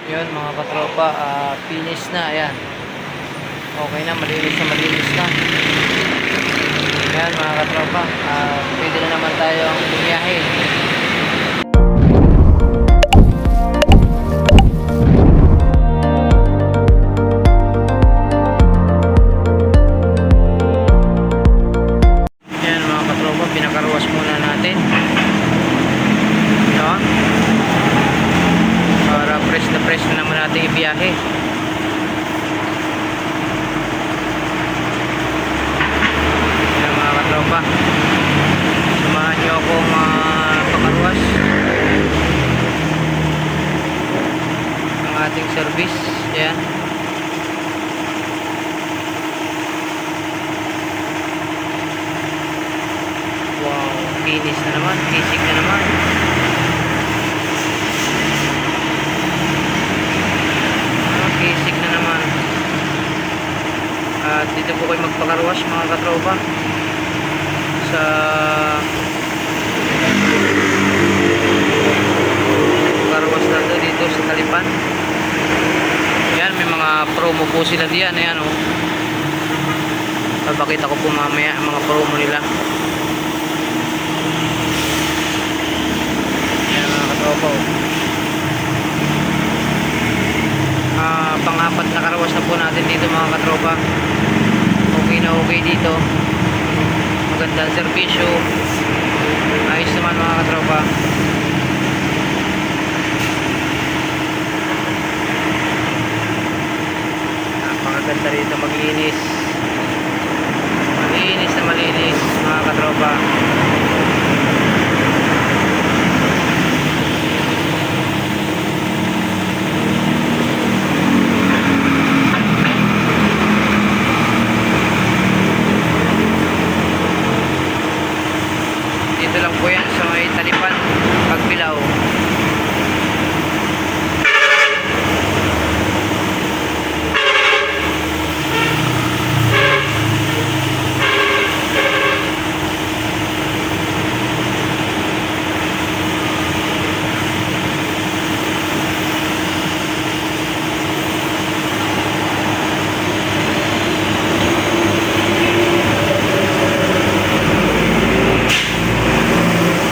Yun mga katropa, finish na, ayan. Okay na, malinis na. Ayan mga katropa, pwede na naman tayong bumiyahe. Ayan mga katropa, pinakaruwas muna natin. Ayan. Para fresh na naman natin ibiyahe. Ayan mga katropa, samahan nyo akong pakaruwas ang ating service. Ayan. Wow, finish na naman, kisig na naman. Kisig na naman. At dito po kayo magpakaruwas mga katropa sa karuwas na dito sa Talipan. Ayan, may mga promo po sila diyan. Ayan o, papakita ko po mamaya ang mga promo nila. Ayan mga katropa o, pang-apat na karawas na po natin dito mga katropa. Okay na okay dito, magandang servisyo, ayos naman mga katropa. Napakaganda rito, maglinis, malinis na malinis mga katropa. Dito lang po yan sa may Talipan, Pagbilao.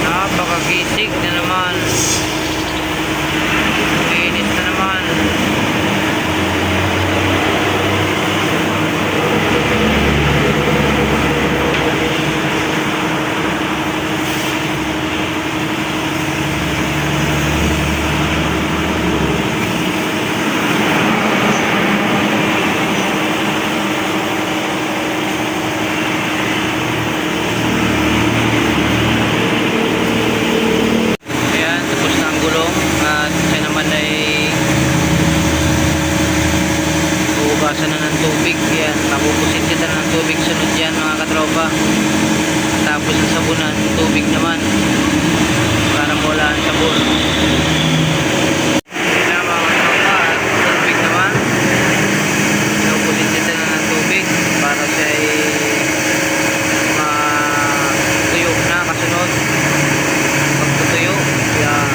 Napakagisig na naman, linis na naman. Ayan, tapos na ang gulong at siya naman ay huhugasan na ng tubig. Ayan, mapupusin kita na ng tubig sunod yan mga katropa. Tapos ang sabunan, tubig naman para mawala ang sabon. Ayan mga katropa, tubig naman, mapupusin kita na ng tubig para siya ay matuyo na kasunod. Pagtutuyo, yan.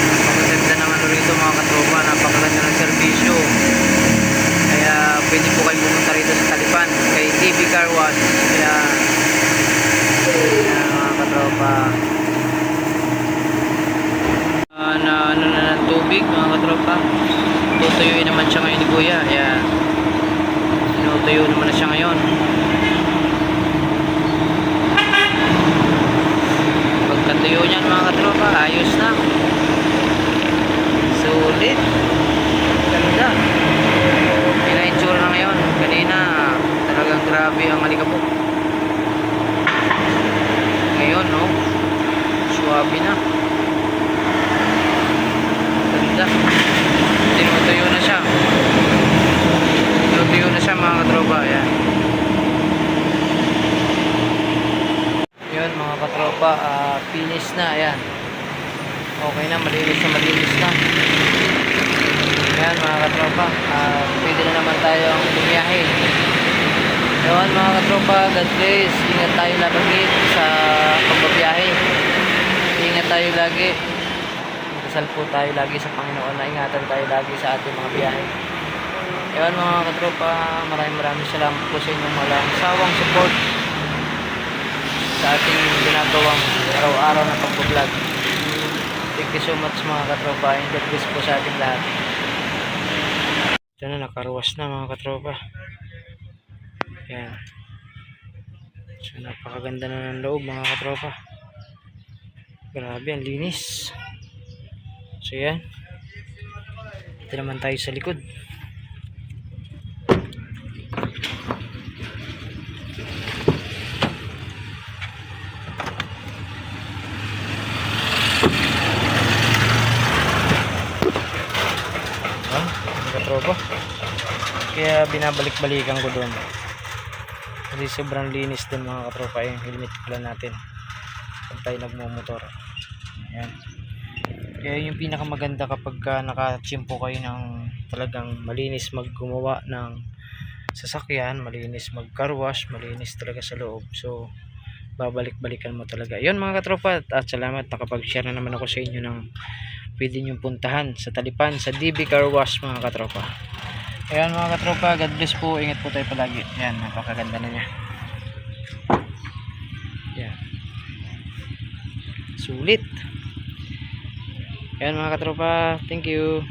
Napakaganda ng ano rito mga katropa, napakaganda ng servisyo. Kaya pwede po kayo pumunta rito sa Talipan kay TV Car Wash. Kaya yan mga katropa, na ano na ng tubig mga katropa. Tutuyuin naman siya ngayon ni Kuya. Ayan, sinutuyo naman na siya ngayon. Pagkatuyo niyan mga katropa, ayos na, sulit, ganda. Pina-insure na ngayon. Kanina talagang grabe ang alikabok. Ngayon no, suwabe na, ganda. Tinutuyo na siya, mga katropa. Ayan. Yun mga katropa, finish na. Ayan, okay na, malinis na. Ayan mga katropa, pwede na naman tayong bumiyahe. Yun mga katropa, God bless. Ingat tayo lagi sa pagbabiyahe. Ingat tayo lagi. Magdasal po tayo lagi sa Panginoon na ingatan tayo lagi sa ating mga biyahe. Ayun mga katropa, maraming salamat po sa inyong walang sawang support sa ating ginagawang araw-araw na pag-vlog. Thank you so much mga katropa, and God bless po sa ating lahat. Ito na, nakaruwas na mga katropa. Yan. So napakaganda na ng loob mga katropa. Grabe, ang linis. So yan. Ito naman tayo sa likod. Katropa, kaya binabalik-balikan ko doon kasi sobrang linis din mga katropa yung helmet pala natin pag tayo nagmumotor. Ayan. Kaya yung pinakamaganda kapag nakachimpo kayo ng talagang malinis maggumawa ng sasakyan, malinis mag car wash, malinis talaga sa loob, so babalik-balikan mo talaga. Yun mga katropa, at salamat nakapag-share na naman ako sa inyo ng pwede nyo puntahan sa Talipan sa DB Car Wash mga katropa. Ayan mga katropa, God bless po, ingat po tayo palagi. Ayan, napakaganda na niya. Ayan, sulit. Ayan mga katropa, thank you.